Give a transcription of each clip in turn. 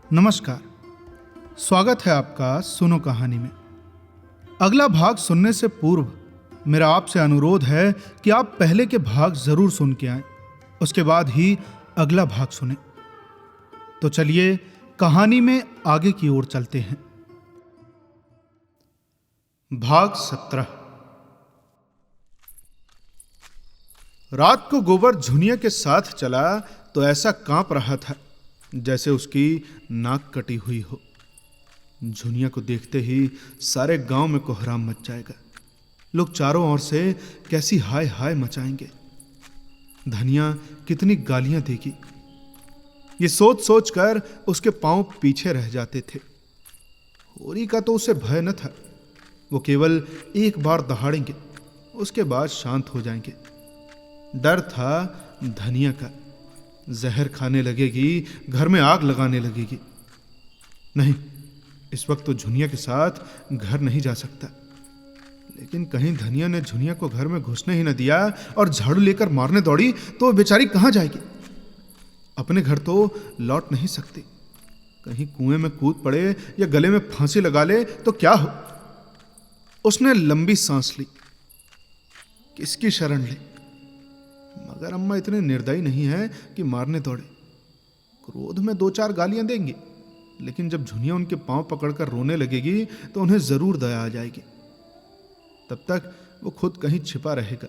नमस्कार। स्वागत है आपका सुनो कहानी में। अगला भाग सुनने से पूर्व मेरा आपसे अनुरोध है कि आप पहले के भाग जरूर सुन के आएं, उसके बाद ही अगला भाग सुने। तो चलिए कहानी में आगे की ओर चलते हैं। भाग 17। रात को गोबर झुनिया के साथ चला तो ऐसा कांप रहा था जैसे उसकी नाक कटी हुई हो। झुनिया को देखते ही सारे गांव में कोहराम मच जाएगा। लोग चारों ओर से कैसी हाय हाय मचाएंगे। धनिया कितनी गालियां देगी, ये सोच सोच कर उसके पांव पीछे रह जाते थे। होरी का तो उसे भय न था। वो केवल एक बार दहाड़ेंगे, उसके बाद शांत हो जाएंगे। डर था धनिया का, जहर खाने लगेगी, घर में आग लगाने लगेगी। नहीं, इस वक्त तो झुनिया के साथ घर नहीं जा सकता। लेकिन कहीं धनिया ने झुनिया को घर में घुसने ही न दिया और झाड़ू लेकर मारने दौड़ी तो बेचारी कहां जाएगी। अपने घर तो लौट नहीं सकती। कहीं कुएं में कूद पड़े या गले में फांसी लगा ले तो क्या हो। उसने लंबी सांस ली। किसकी शरण ले? मगर अम्मा इतने निर्दयी नहीं है कि मारने दौड़े। क्रोध में 2-4 गालियां देंगे, लेकिन जब झुनिया उनके पांव पकड़कर रोने लगेगी तो उन्हें जरूर दया आ जाएगी। तब तक वो खुद कहीं छिपा रहेगा।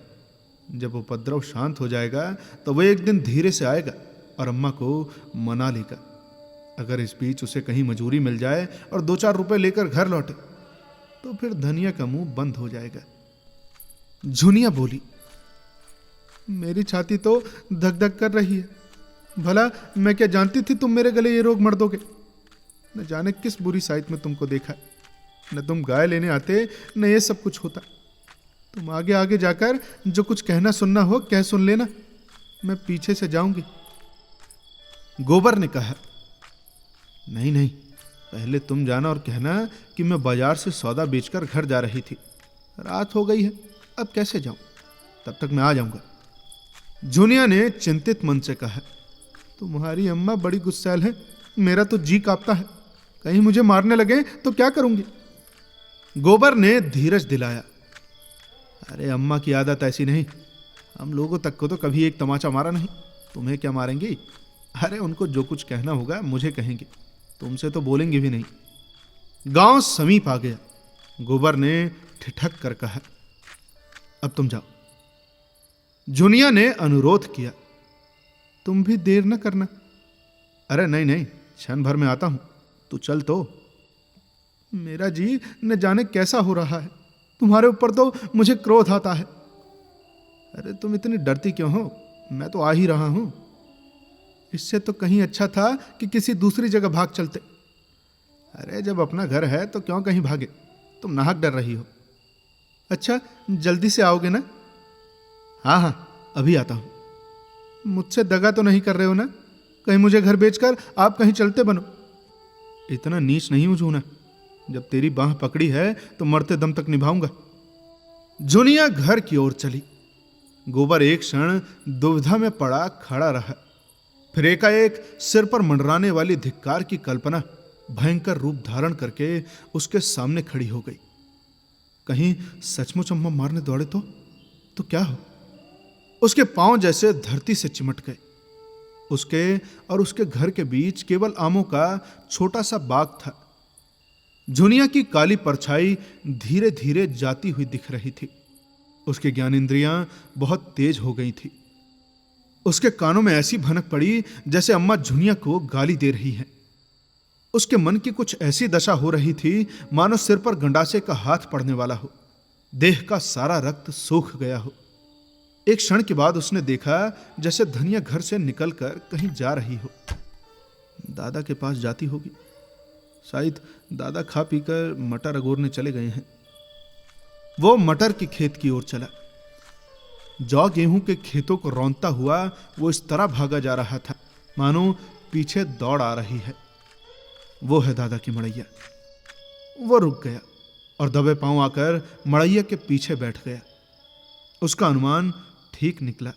जब उपद्रव शांत हो जाएगा तो वो एक दिन धीरे से आएगा और अम्मा को मना लेगा। अगर इस बीच उसे कहीं मजूरी मिल जाए और 2-4 रुपए लेकर घर लौटे तो फिर धनिया का मुंह बंद हो जाएगा। झुनिया बोली, मेरी छाती तो धक धक कर रही है। भला मैं क्या जानती थी तुम मेरे गले ये रोग मर दोगे। न जाने किस बुरी साइट में तुमको देखा। न तुम गाय लेने आते, न ये सब कुछ होता। तुम आगे आगे जाकर जो कुछ कहना सुनना हो कह सुन लेना, मैं पीछे से जाऊंगी। गोबर ने कहा, नहीं नहीं, पहले तुम जाना और कहना कि मैं बाजार से सौदा बेचकर घर जा रही थी। रात हो गई है, अब कैसे जाऊं? तब तक मैं आ जाऊंगा। झुनिया ने चिंतित मन से कहा, तुम्हारी अम्मा बड़ी गुस्सैल है। मेरा तो जी कांपता है। कहीं मुझे मारने लगे तो क्या करूंगी? गोबर ने धीरज दिलाया, अरे अम्मा की आदत ऐसी नहीं। हम लोगों तक को तो कभी एक तमाचा मारा नहीं। तुम्हें क्या मारेंगी? अरे उनको जो कुछ कहना होगा मुझे कहेंगे, तुमसे तो बोलेंगे भी नहीं। गांव समीप आ गया। गोबर ने ठिठक कर कहा, अब तुम जाओ। झुनिया ने अनुरोध किया, तुम भी देर न करना। अरे नहीं नहीं, क्षण भर में आता हूं, तू चल तो। मेरा जी न जाने कैसा हो रहा है। तुम्हारे ऊपर तो मुझे क्रोध आता है। अरे तुम इतनी डरती क्यों हो? मैं तो आ ही रहा हूं। इससे तो कहीं अच्छा था कि किसी दूसरी जगह भाग चलते। अरे जब अपना घर है तो क्यों कहीं भागे? तुम नाहक डर रही हो। अच्छा, जल्दी से आओगे ना? हाँ हाँ, अभी आता हूं। मुझसे दगा तो नहीं कर रहे हो ना? कहीं मुझे घर बेचकर आप कहीं चलते बनो। इतना नीच नहीं हूं झूना। जब तेरी बाह पकड़ी है तो मरते दम तक निभाऊंगा। झुनिया घर की ओर चली। गोबर एक क्षण दुविधा में पड़ा खड़ा रहा। फिर एकाएक सिर पर मंडराने वाली धिक्कार की कल्पना भयंकर रूप धारण करके उसके सामने खड़ी हो गई। कहीं सचमुच अम्मा मारने दौड़े तो क्या हो? उसके पांव जैसे धरती से चिमट गए। उसके और उसके घर के बीच केवल आमों का छोटा सा बाग था। झुनिया की काली परछाई धीरे धीरे जाती हुई दिख रही थी। उसके ज्ञानेंद्रियां बहुत तेज हो गई थी। उसके कानों में ऐसी भनक पड़ी जैसे अम्मा झुनिया को गाली दे रही है। उसके मन की कुछ ऐसी दशा हो रही थी मानो सिर पर गंडासे का हाथ पड़ने वाला हो। देह का सारा रक्त सूख गया हो। एक क्षण के बाद उसने देखा जैसे धनिया घर से निकलकर कहीं जा रही हो। दादा के पास जाती होगी। शायद दादा खा पीकर मटर अगोरने चले गए हैं। वो मटर के खेत की ओर चला। जौ गेहूं के खेतों को रौंदता हुआ वो इस तरह भागा जा रहा था मानो पीछे दौड़ आ रही है। वो है दादा की मड़ैया। वो रुक गया और दबे पांव आकर मड़ैया के पीछे बैठ गया। उसका अनुमान ठीक निकला।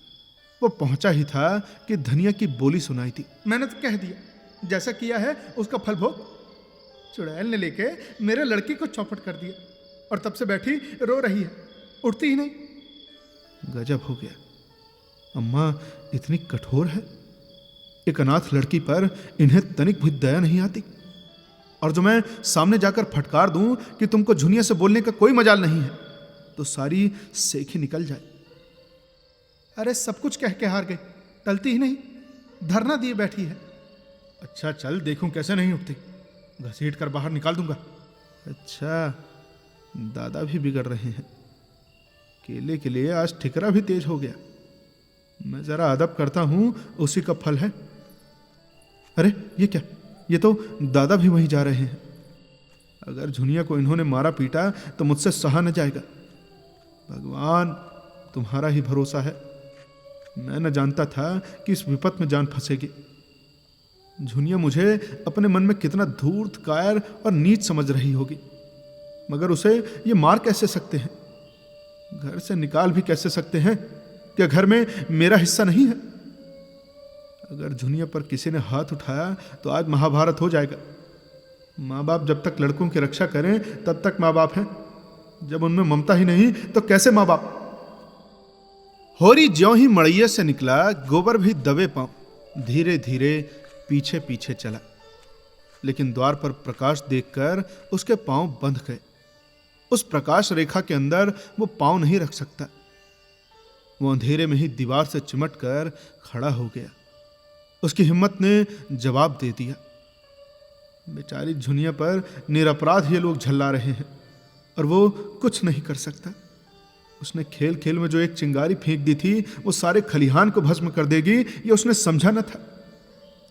वो पहुंचा ही था कि धनिया की बोली सुनाई थी, मैंने तो कह दिया, जैसा किया है उसका फल भोग। चुड़ैल ने लेके मेरे लड़की को चौपट कर दिया और तब से बैठी रो रही है, उठती ही नहीं। गजब हो गया, अम्मा इतनी कठोर है। एक अनाथ लड़की पर इन्हें तनिक भी दया नहीं आती। और जो मैं सामने जाकर फटकार दूं कि तुमको झुनिया से बोलने का कोई मजाल नहीं है, तो सारी सेखी निकल जाए। अरे सब कुछ कह के हार गई, टलती ही नहीं, धरना दिए बैठी है। अच्छा चल देखूं कैसे नहीं उठती, घसीट कर बाहर निकाल दूंगा। अच्छा दादा भी बिगड़ रहे हैं। केले के लिए आज ठिकरा भी तेज हो गया। मैं जरा अदब करता हूं, उसी का फल है। अरे ये क्या, ये तो दादा भी वहीं जा रहे हैं। अगर झुनिया को इन्होंने मारा पीटा तो मुझसे सहा न जाएगा। भगवान तुम्हारा ही भरोसा है। मैं न जानता था कि इस विपत में जान फंसेगी। झुनिया मुझे अपने मन में कितना धूर्त, कायर और नीच समझ रही होगी, मगर उसे ये मार कैसे सकते हैं, घर से निकाल भी कैसे सकते हैं? क्या घर में मेरा हिस्सा नहीं है? अगर झुनिया पर किसी ने हाथ उठाया तो आज महाभारत हो जाएगा। माँ बाप जब तक लड़कों की रक्षा करें तब तक माँ बाप हैं, जब उनमें ममता ही नहीं तो कैसे माँ बाप? होरी ज्यों ही मड़ैये से निकला, गोबर भी दबे पांव धीरे धीरे पीछे पीछे चला। लेकिन द्वार पर प्रकाश देखकर उसके पांव बंध गए। उस प्रकाश रेखा के अंदर वो पांव नहीं रख सकता। वो अंधेरे में ही दीवार से चिमट कर खड़ा हो गया। उसकी हिम्मत ने जवाब दे दिया। बेचारी झुनिया पर निरपराध ये लोग झल्ला रहे हैं और वो कुछ नहीं कर सकता। उसने खेल खेल में जो एक चिंगारी फेंक दी थी वो सारे खलिहान को भस्म कर देगी, ये उसने समझा न था।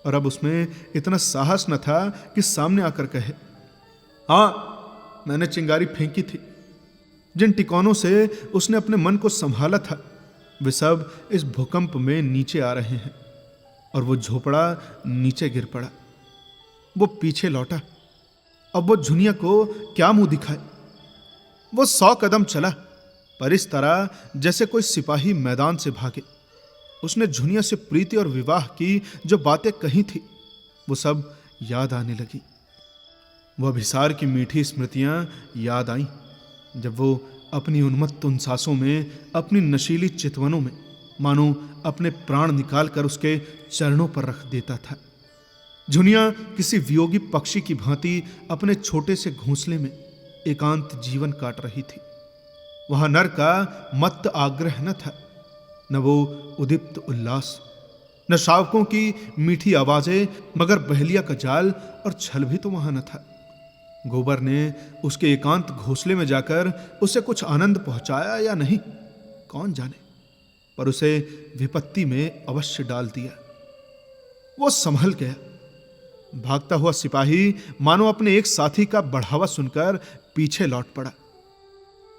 और अब उसमें इतना साहस न था कि सामने आकर कहे, हाँ मैंने चिंगारी फेंकी थी। जिन टिकौनों से उसने अपने मन को संभाला था वे सब इस भूकंप में नीचे आ रहे हैं और वो झोपड़ा नीचे गिर पड़ा। वो पीछे लौटा। अब वो झुनिया को क्या मुंह दिखाए? वो 100 कदम चला, पर इस तरह जैसे कोई सिपाही मैदान से भागे। उसने झुनिया से प्रीति और विवाह की जो बातें कही थी वो सब याद आने लगी। वो अभिसार की मीठी स्मृतियां याद आईं, जब वो अपनी उन्मत्त उन सांसों में, अपनी नशीली चितवनों में मानो अपने प्राण निकाल कर उसके चरणों पर रख देता था। झुनिया किसी वियोगी पक्षी की भांति अपने छोटे से घोंसले में एकांत जीवन काट रही थी। वहां नर का मत्त आग्रह न था, न वो उदीप्त उल्लास, न शावकों की मीठी आवाजें, मगर बहेलिया का जाल और छल भी तो वहां न था। गोबर ने उसके एकांत घोंसले में जाकर उसे कुछ आनंद पहुंचाया या नहीं, कौन जाने, पर उसे विपत्ति में अवश्य डाल दिया। वो संभल गया। भागता हुआ सिपाही मानो अपने एक साथी का बढ़ावा सुनकर पीछे लौट पड़ा।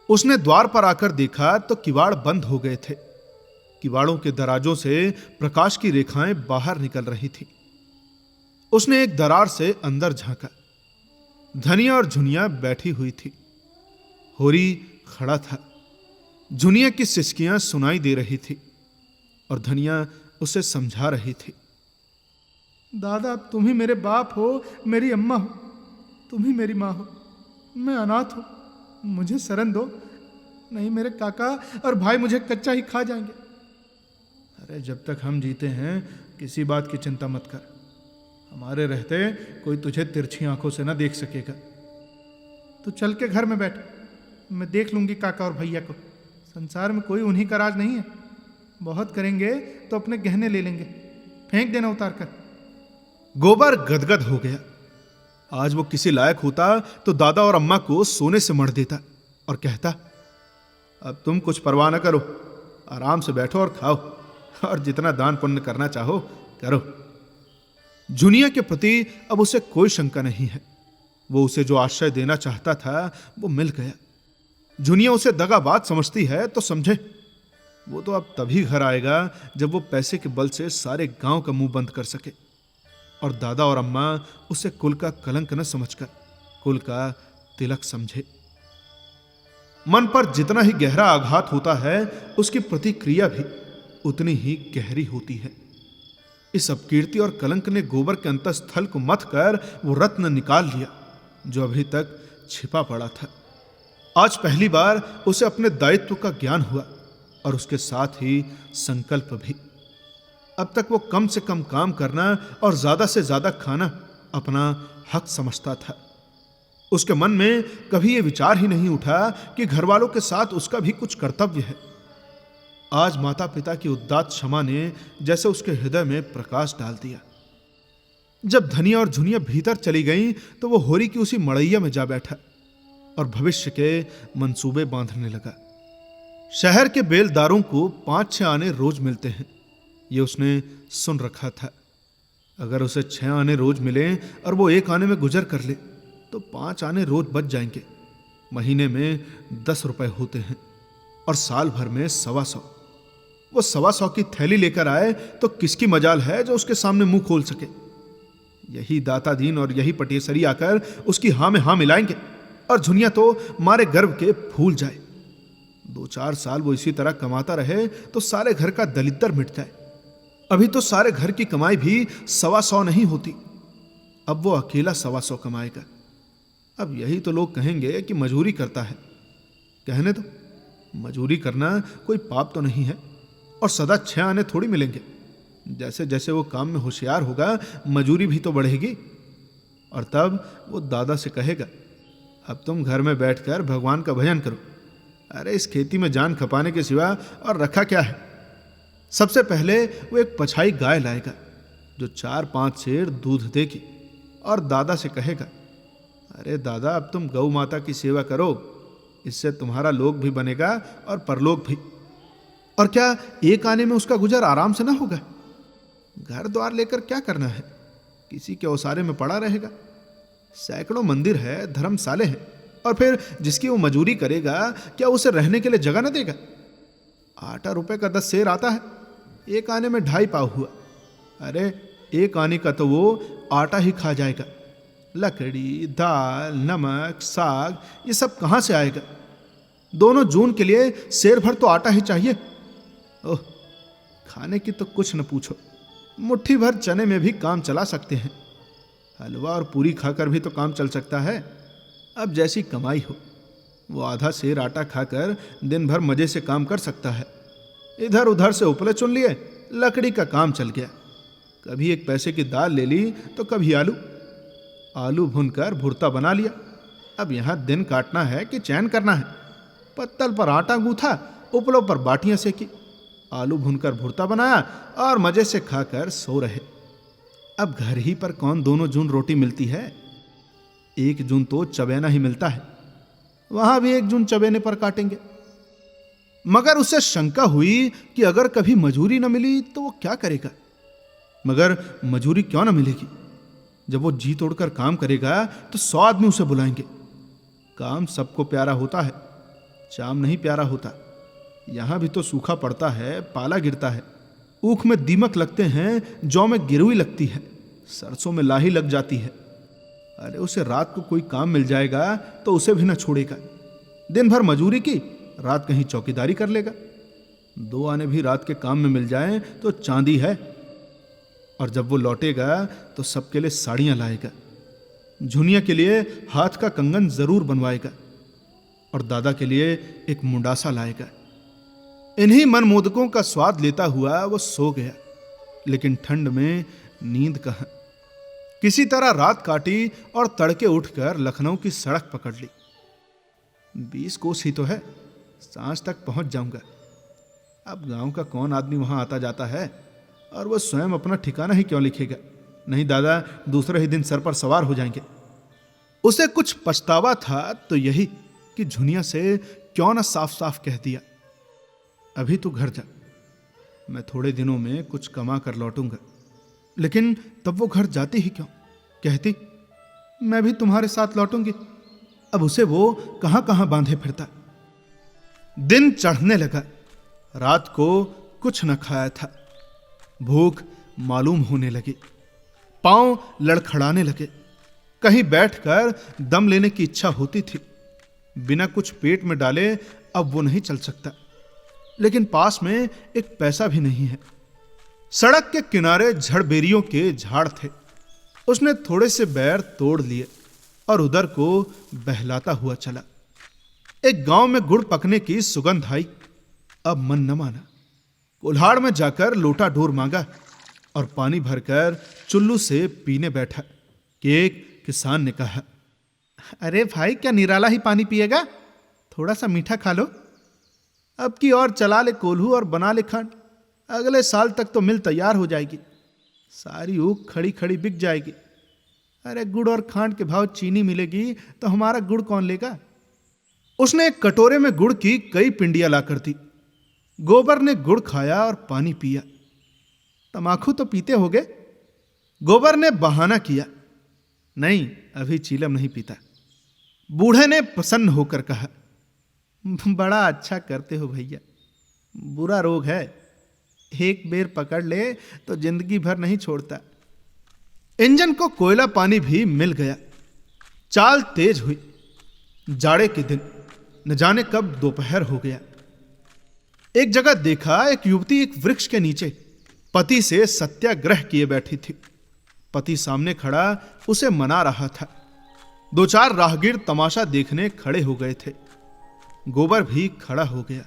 उसने द्वार पर आकर देखा तो किवाड़ बंद हो गए थे। किवाड़ों के दराजों से प्रकाश की रेखाएं बाहर निकल रही थी। उसने एक दरार से अंदर झांका। धनिया और झुनिया बैठी हुई थी। होरी खड़ा था। झुनिया की सिसकियां सुनाई दे रही थी और धनिया उसे समझा रही थी। दादा अब तुम ही मेरे बाप हो, मेरी अम्मा हो, तुम ही मेरी माँ हो। मैं अनाथ हूं, मुझे शरण दो, नहीं मेरे काका और भाई मुझे कच्चा ही खा जाएंगे। अरे जब तक हम जीते हैं किसी बात की चिंता मत कर। हमारे रहते कोई तुझे तिरछी आंखों से ना देख सकेगा। तू चल के घर में बैठ, मैं देख लूंगी काका और भैया को। संसार में कोई उन्हीं का राज नहीं है। बहुत करेंगे तो अपने गहने ले लेंगे, फेंक देना उतार कर। गोबर गदगद हो गया। आज वो किसी लायक होता तो दादा और अम्मा को सोने से मढ़ देता और कहता, अब तुम कुछ परवाह न करो, आराम से बैठो और खाओ, और जितना दान पुण्य करना चाहो करो। झुनिया के प्रति अब उसे कोई शंका नहीं है। वो उसे जो आश्रय देना चाहता था वो मिल गया। झुनिया उसे दगाबाज समझती है तो समझे। वो तो अब तभी घर आएगा जब वो पैसे के बल से सारे गांव का मुंह बंद कर सके। और दादा और अम्मा उसे कुल का कलंक न समझकर कुल का तिलक समझे। मन पर जितना ही गहरा आघात होता है उसकी प्रतिक्रिया भी उतनी ही गहरी होती है। इस अपकीर्ति और कलंक ने गोबर के अंतस्थल को मथ कर वो रत्न निकाल लिया जो अभी तक छिपा पड़ा था। आज पहली बार उसे अपने दायित्व का ज्ञान हुआ और उसके साथ ही संकल्प भी। अब तक वो कम से कम काम करना और ज्यादा से ज्यादा खाना अपना हक समझता था। उसके मन में कभी यह विचार ही नहीं उठा कि घर वालों के साथ उसका भी कुछ कर्तव्य है। आज माता पिता की उदात्त क्षमा ने जैसे उसके हृदय में प्रकाश डाल दिया। जब धनिया और झुनिया भीतर चली गईं तो वो होरी की उसी मड़ैया में जा बैठा और भविष्य के मंसूबे बांधने लगा। शहर के बेलदारों को 5-6 आने रोज मिलते हैं, ये उसने सुन रखा था। अगर उसे 6 आने रोज मिले और वो 1 आने में गुजर कर ले तो 5 आने रोज बच जाएंगे। महीने में 10 रुपए होते हैं और साल भर में 125। वो 125 की थैली लेकर आए तो किसकी मजाल है जो उसके सामने मुंह खोल सके। यही दाता दीन और यही पटेसरी आकर उसकी हां में हां मिलाएंगे और झुनिया तो मारे गर्व के फूल जाए। 2-4 साल वो इसी तरह कमाता रहे तो सारे घर का दलिद्दर मिट जाए। अभी तो सारे घर की कमाई भी 125 नहीं होती, अब वो अकेला 125 कमाएगा। अब यही तो लोग कहेंगे कि मजूरी करता है। कहने दो, मजूरी करना कोई पाप तो नहीं है और सदा 6 आने थोड़ी मिलेंगे। जैसे जैसे वो काम में होशियार होगा मजूरी भी तो बढ़ेगी। और तब वो दादा से कहेगा, अब तुम घर में बैठकर भगवान का भजन करो। अरे इस खेती में जान खपाने के सिवा और रखा क्या है। सबसे पहले वो एक पछाई गाय लाएगा जो 4-5 सेर दूध देगी और दादा से कहेगा, अरे दादा अब तुम गौ माता की सेवा करो, इससे तुम्हारा लोक भी बनेगा और परलोक भी। और क्या 1 आने में उसका गुजर आराम से ना होगा? घर द्वार लेकर क्या करना है, किसी के ओसारे में पड़ा रहेगा। सैकड़ों मंदिर है, धर्मशाले हैं, और फिर जिसकी वो मजूरी करेगा क्या उसे रहने के लिए जगह न देगा? आटा रुपए का 10 सेर आता है, 1 आने में 2.5 पाव हुआ। अरे 1 आने का तो वो आटा ही खा जाएगा। लकड़ी, दाल, नमक, साग ये सब कहां से आएगा? दोनों जून के लिए सेर भर तो आटा ही चाहिए। ओह, खाने की तो कुछ न पूछो, मुट्ठी भर चने में भी काम चला सकते हैं। हलवा और पूरी खाकर भी तो काम चल सकता है। अब जैसी कमाई हो, वो आधा सेर आटा खाकर दिन भर मजे से काम कर सकता है। इधर उधर से उपले चुन लिए, लकड़ी का काम चल गया। कभी 1 पैसे की दाल ले ली तो कभी आलू भूनकर भुर्ता बना लिया। अब यहां दिन काटना है कि चैन करना है। पत्तल पर आटा गूंथा, उपलों पर बाटियां सेकी, आलू भूनकर भुर्ता बनाया और मजे से खाकर सो रहे। अब घर ही पर कौन 2 जून रोटी मिलती है? 1 जून तो चबेना ही मिलता है, वहां भी 1 जून चबेने पर काटेंगे। मगर उसे शंका हुई कि अगर कभी मजूरी न मिली तो वो क्या करेगा। मगर मजूरी क्यों न मिलेगी? जब वो जी तोड़कर काम करेगा तो 100 आदमी उसे बुलाएंगे। काम सबको प्यारा होता है, चाम नहीं प्यारा होता। यहां भी तो सूखा पड़ता है, पाला गिरता है, ऊख में दीमक लगते हैं, जौ में गिरुई लगती है, सरसों में लाही लग जाती है। अरे उसे रात को कोई काम मिल जाएगा तो उसे भी न छोड़ेगा। दिन भर मजूरी की, रात कहीं चौकीदारी कर लेगा। 2 आने भी रात के काम में मिल जाएं तो चांदी है। और जब वो लौटेगा तो सबके लिए साड़ियां लाएगा, झुनिया के लिए हाथ का कंगन जरूर बनवाएगा और दादा के लिए एक मुंडासा लाएगा। इन्हीं मनमोदकों का स्वाद लेता हुआ वो सो गया। लेकिन ठंड में नींद कहां। किसी तरह रात काटी और तड़के उठकर लखनऊ की सड़क पकड़ ली। 20 कोस ही तो है, सांझ तक पहुंच जाऊंगा। अब गांव का कौन आदमी वहां आता जाता है, और वह स्वयं अपना ठिकाना ही क्यों लिखेगा? नहीं दादा दूसरे ही दिन सर पर सवार हो जाएंगे। उसे कुछ पछतावा था तो यही कि झुनिया से क्यों ना साफ साफ कह दिया, अभी तू घर जा, मैं थोड़े दिनों में कुछ कमा कर लौटूंगा। लेकिन तब वो घर जाती ही क्यों? कहती, मैं भी तुम्हारे साथ लौटूंगी। अब उसे वो कहां कहां बांधे फिरता। दिन चढ़ने लगा। रात को कुछ न खाया था। भूख मालूम होने लगी, पांव लड़खड़ाने लगे। कहीं बैठकर दम लेने की इच्छा होती थी। बिना कुछ पेट में डाले अब वो नहीं चल सकता। लेकिन पास में 1 पैसा भी नहीं है। सड़क के किनारे झड़बेरियों के झाड़ थे। उसने थोड़े से बैर तोड़ लिए और उधर को बहलाता हुआ चला। एक गांव में गुड़ पकने की सुगंध आई। अब मन न माना। कुल्हाड़ में जाकर लोटा डोर मांगा और पानी भरकर चुल्लू से पीने बैठा कि एक किसान ने कहा, अरे भाई, क्या निराला ही पानी पिएगा? थोड़ा सा मीठा खा लो। अब की और चला ले कोल्हू और बना ले खांड। अगले साल तक तो मिल तैयार हो जाएगी। सारी ऊख खड़ी खड़ी बिक जाएगी। अरे गुड़ और खांड के भाव चीनी मिलेगी तो हमारा गुड़ कौन लेगा? उसने एक कटोरे में गुड़ की कई पिंडियां लाकर दी। गोबर ने गुड़ खाया और पानी पिया। तमाकू तो पीते होगे? गोबर ने बहाना किया, नहीं, अभी चीलम नहीं पीता। बूढ़े ने प्रसन्न होकर कहा, बड़ा अच्छा करते हो भैया। बुरा रोग है, एक बेर पकड़ ले तो जिंदगी भर नहीं छोड़ता। इंजन को कोयला पानी भी मिल गया। चाल तेज हुई। जाड़े के दिन, न जाने कब दोपहर हो गया। एक जगह देखा, एक युवती एक वृक्ष के नीचे पति से सत्याग्रह किए बैठी थी। पति सामने खड़ा उसे मना रहा था। दो चार राहगीर तमाशा देखने खड़े हो गए थे। गोबर भी खड़ा हो गया।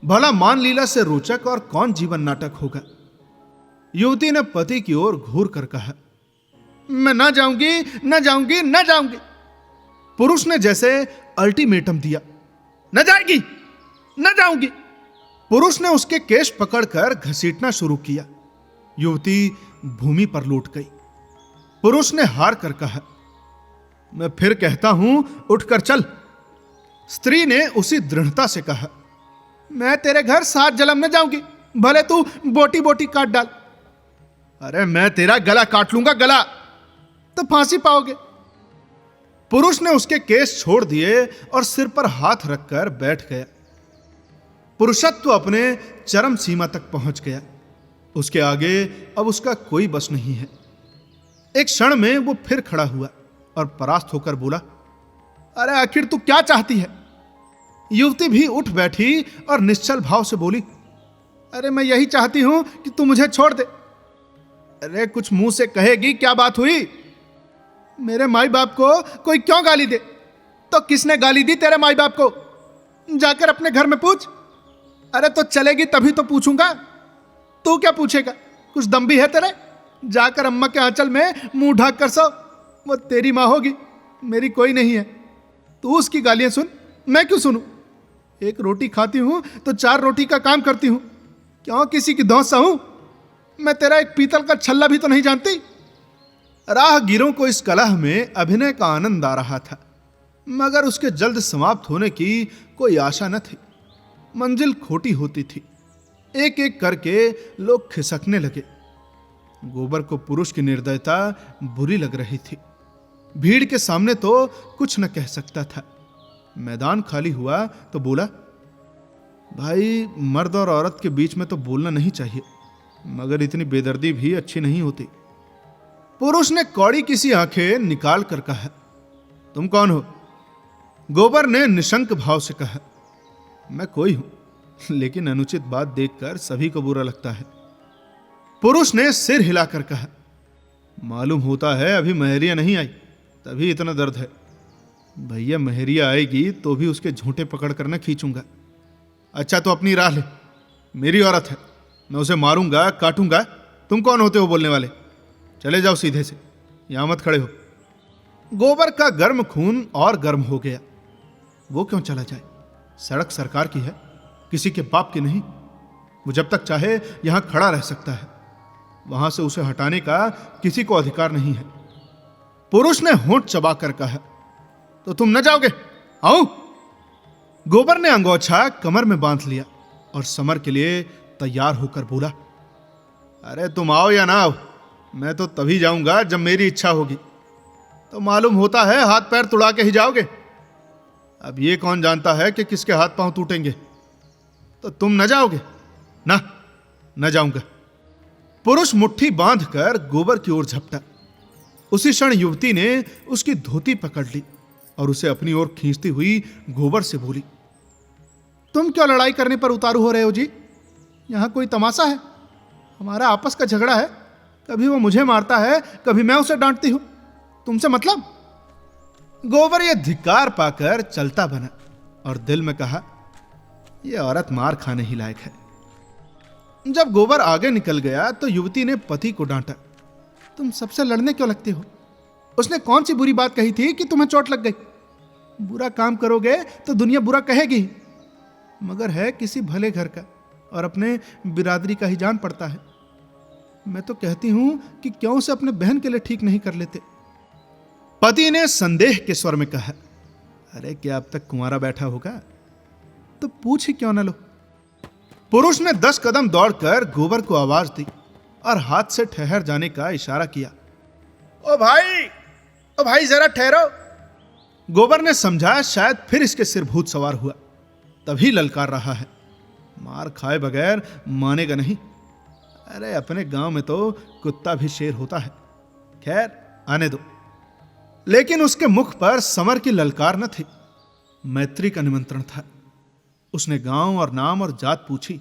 भला मान लीला से रोचक और कौन जीवन नाटक होगा? युवती ने पति की ओर घूर कर कहा, मैं ना जाऊंगी, ना जाऊंगी, ना जाऊंगी। पुरुष ने जैसे अल्टीमेटम दिया, न जाएगी, न जाऊंगी। पुरुष ने उसके केश पकड़कर घसीटना शुरू किया। युवती भूमि पर लौट गई। पुरुष ने हार कर कहा, मैं फिर कहता हूं, उठकर चल। स्त्री ने उसी दृढ़ता से कहा, मैं तेरे घर 7 जन्म न जाऊंगी, भले तू बोटी बोटी काट डाल। अरे मैं तेरा गला काट लूंगा, गला तो फांसी पाओगे। पुरुष ने उसके केस छोड़ दिए और सिर पर हाथ रखकर बैठ गया। पुरुषत्व अपने चरम सीमा तक पहुंच गया। उसके आगे अब उसका कोई बस नहीं है। एक क्षण में वो फिर खड़ा हुआ और परास्त होकर बोला, अरे आखिर तू क्या चाहती है? युवती भी उठ बैठी और निश्चल भाव से बोली, अरे मैं यही चाहती हूं कि तू मुझे छोड़ दे। अरे कुछ मुंह से कहेगी, क्या बात हुई? मेरे माई बाप को कोई क्यों गाली दे? तो किसने गाली दी तेरे माई बाप को? जाकर अपने घर में पूछ। अरे तो चलेगी तभी तो पूछूंगा। तू क्या पूछेगा? कुछ दम भी है तेरे? जाकर अम्मा के आंचल में मुंह ढाक कर सो। वो तेरी माँ होगी, मेरी कोई नहीं है। तू उसकी गालियां सुन, मैं क्यों सुनूं? एक रोटी खाती हूं तो 4 रोटी का काम करती हूं। क्यों किसी की धौंस सहूं? मैं तेरा एक पीतल का छल्ला भी तो नहीं जानती। राहगीरों को इस कलह में अभिनय का आनंद आ रहा था, मगर उसके जल्द समाप्त होने की कोई आशा न थी। मंजिल खोटी होती थी। एक एक करके लोग खिसकने लगे। गोबर को पुरुष की निर्दयता बुरी लग रही थी। भीड़ के सामने तो कुछ न कह सकता था। मैदान खाली हुआ तो बोला, भाई, मर्द और औरत के बीच में तो बोलना नहीं चाहिए, मगर इतनी बेदर्दी भी अच्छी नहीं होती। पुरुष ने कौड़ी किसी आंखें निकाल कर कहा, तुम कौन हो? गोबर ने निशंक भाव से कहा, मैं कोई हूं, लेकिन अनुचित बात देखकर सभी को बुरा लगता है। पुरुष ने सिर हिलाकर कहा, मालूम होता है अभी महरिया नहीं आई, तभी इतना दर्द है। भैया, महरिया आएगी तो भी उसके झूठे पकड़ कर न खींचूंगा। अच्छा तो अपनी राह ले, मेरी औरत है, मैं उसे मारूंगा, काटूंगा। तुम कौन होते हो बोलने वाले? चले जाओ सीधे से, यहां मत खड़े हो। गोबर का गर्म खून और गर्म हो गया। वो क्यों चला जाए? सड़क सरकार की है, किसी के बाप की नहीं। वो जब तक चाहे यहां खड़ा रह सकता है, वहां से उसे हटाने का किसी को अधिकार नहीं है। पुरुष ने होंठ चबाकर कहा, तो तुम न जाओगे? आओ। गोबर ने अंगोछा कमर में बांध लिया और समर के लिए तैयार होकर बोला, अरे तुम आओ या ना आओ, मैं तो तभी जाऊंगा जब मेरी इच्छा होगी। तो मालूम होता है हाथ पैर तुड़ा के ही जाओगे। अब ये कौन जानता है कि किसके हाथ पांव टूटेंगे। तो तुम न जाओगे? ना, न जाऊंगा। पुरुष मुट्ठी बांधकर गोबर की ओर झपटा। उसी क्षण युवती ने उसकी धोती पकड़ ली और उसे अपनी ओर खींचती हुई गोबर से बोली, तुम क्यों लड़ाई करने पर उतारू हो रहे हो जी? यहां कोई तमाशा है? हमारा आपस का झगड़ा है, कभी वो मुझे मारता है, कभी मैं उसे डांटती हूं। तुमसे मतलब? गोबर ये धिक्कार पाकर चलता बना और दिल में कहा, यह औरत मार खाने ही लायक है। जब गोबर आगे निकल गया तो युवती ने पति को डांटा, तुम सबसे लड़ने क्यों लगते हो? उसने कौन सी बुरी बात कही थी कि तुम्हें चोट लग गई? बुरा काम करोगे तो दुनिया बुरा कहेगी ही, मगर है किसी भले घर का और अपने बिरादरी का ही जान पड़ता है। मैं तो कहती हूं कि क्यों से अपने बहन के लिए ठीक नहीं कर लेते। पति ने संदेह के स्वर में कहा, अरे क्या अब तक कुंवारा बैठा होगा? तो पूछ ही क्यों न लो। पुरुष ने 10 कदम दौड़कर गोबर को आवाज दी और हाथ से ठहर जाने का इशारा किया। ओ भाई जरा ठहरो। गोबर ने समझा शायद फिर इसके सिर भूत सवार हुआ, तभी ललकार रहा है, मार खाए बगैर मानेगा नहीं। अरे अपने गांव में तो कुत्ता भी शेर होता है। खैर आने दो। लेकिन उसके मुख पर समर की ललकार न थी, मैत्री का निमंत्रण था। उसने गांव और नाम और जात पूछी।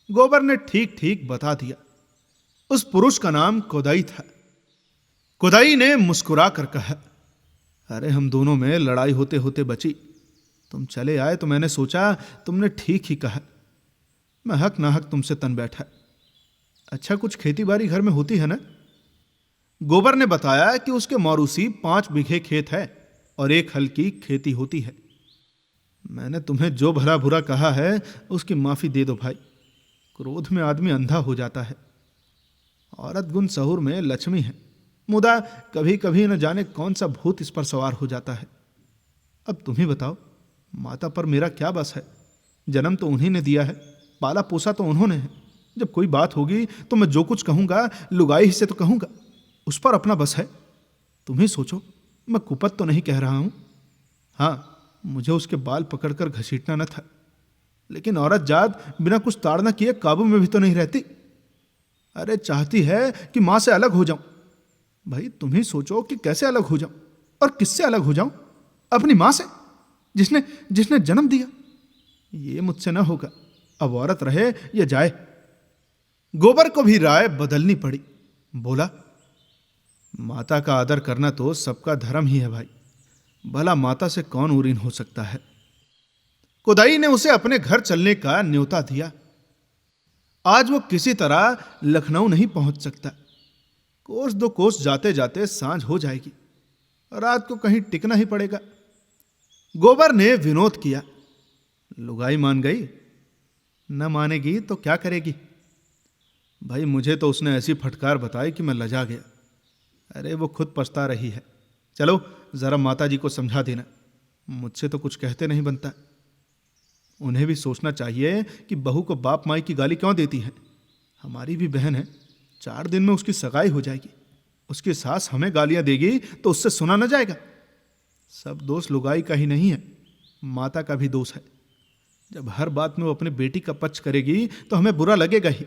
गोबर ने ठीक ठीक बता दिया। उस पुरुष का नाम कोदाई था। कोदाई ने मुस्कुरा कर कहा, अरे हम दोनों में लड़ाई होते होते बची। तुम चले आए तो मैंने सोचा तुमने ठीक ही कहा। मैं हक ना हक तुमसे तन बैठा। अच्छा कुछ खेती बाड़ी घर में होती है ना? गोबर ने बताया कि उसके मौरूसी 5 बीघे खेत है और 1 हल की खेती होती है। मैंने तुम्हें जो भला बुरा कहा है उसकी माफी दे दो भाई। क्रोध में आदमी अंधा हो जाता है। औरत गुण सहूर में लक्ष्मी है, मुदा कभी कभी न जाने कौन सा भूत इस पर सवार हो जाता है। अब तुम ही बताओ, माता पर मेरा क्या बस है? जन्म तो उन्हीं ने दिया है, पाला पोसा तो उन्होंने है। जब कोई बात होगी तो मैं जो कुछ कहूंगा लुगाई ही से तो कहूंगा, उस पर अपना बस है। तुम ही सोचो, मैं कुपत तो नहीं कह रहा हूं। हाँ, मुझे उसके बाल पकड़कर घसीटना न था, लेकिन औरत जात बिना कुछ ताड़ना किए काबू में भी तो नहीं रहती। अरे चाहती है कि मां से अलग हो जाऊं। भाई तुम ही सोचो कि कैसे अलग हो जाऊं, और किससे अलग हो जाऊं? अपनी मां से, जिसने जन्म दिया। ये मुझसे ना होगा। अब औरत रहे या जाए। गोबर को भी राय बदलनी पड़ी। बोला, माता का आदर करना तो सबका धर्म ही है भाई। भला माता से कौन उरीन हो सकता है? कोदाई ने उसे अपने घर चलने का न्योता दिया। आज वो किसी तरह लखनऊ नहीं पहुंच सकता। कोस 2 कोस जाते जाते सांझ हो जाएगी, रात को कहीं टिकना ही पड़ेगा। गोबर ने विनोद किया, लुगाई मान गई? न मानेगी तो क्या करेगी? भाई मुझे तो उसने ऐसी फटकार बताई कि मैं लजा गया। अरे वो खुद पछता रही है। चलो जरा माताजी को समझा देना। मुझसे तो कुछ कहते नहीं बनता। उन्हें भी सोचना चाहिए कि बहू को बाप माई की गाली क्यों देती है। हमारी भी बहन है, 4 दिन में उसकी सगाई हो जाएगी। उसकी सास हमें गालियां देगी तो उससे सुना न जाएगा। सब दोष लुगाई का ही नहीं है, माता का भी दोष है। जब हर बात में वो अपनी बेटी का पक्ष करेगी तो हमें बुरा लगेगा ही।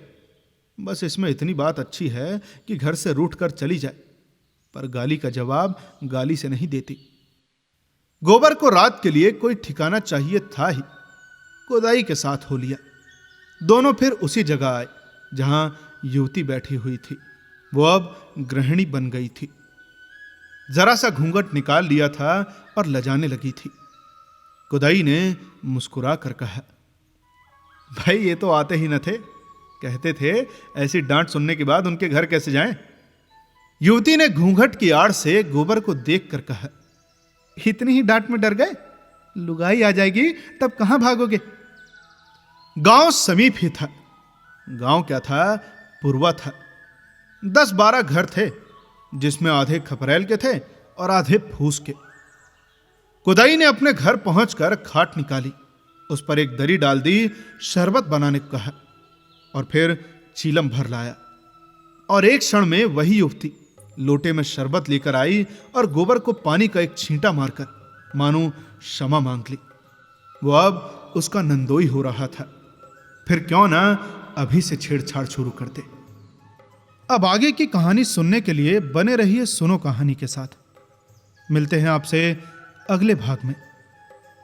बस इसमें इतनी बात अच्छी है कि घर से रूठ कर चली जाए, पर गाली का जवाब गाली से नहीं देती। गोबर को रात के लिए कोई ठिकाना चाहिए था ही। कोदाई के साथ हो लिया। दोनों फिर उसी जगह आए जहां युवती बैठी हुई थी। वो अब गृहिणी बन गई थी। जरा सा घूंघट निकाल लिया था और लजाने लगी थी। कोदाई ने मुस्कुरा कर कहा, भाई ये तो आते ही न थे। कहते थे ऐसी डांट सुनने के बाद उनके घर कैसे जाएं? युवती ने घूंघट की आड़ से गोबर को देखकर कहा, इतनी ही डांट में डर गए? लुगाई आ जाएगी तब कहां भागोगे? गांव समीप ही था। गांव क्या था, पुरवा था। 10-12 घर थे, जिसमें आधे खपरेल के थे और आधे फूस के। कोदाई ने अपने घर पहुंचकर खाट निकाली, उस पर एक दरी डाल दी, शरबत बनाने को कहा और फिर चीलम भर लाया। और एक क्षण में वही युवती लोटे में शरबत लेकर आई और गोबर को पानी का एक छींटा मारकर मानो क्षमा मांग ली। वो अब उसका नंदोई हो रहा था। फिर क्यों ना अभी से छेड़छाड़ शुरू करते। अब आगे की कहानी सुनने के लिए बने रहिए सुनो कहानी के साथ। मिलते हैं आपसे अगले भाग में।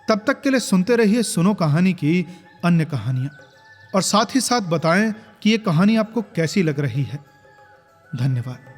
तब तक के लिए सुनते रहिए सुनो कहानी की अन्य कहानियां। और साथ ही साथ बताएं कि ये कहानी आपको कैसी लग रही है। धन्यवाद।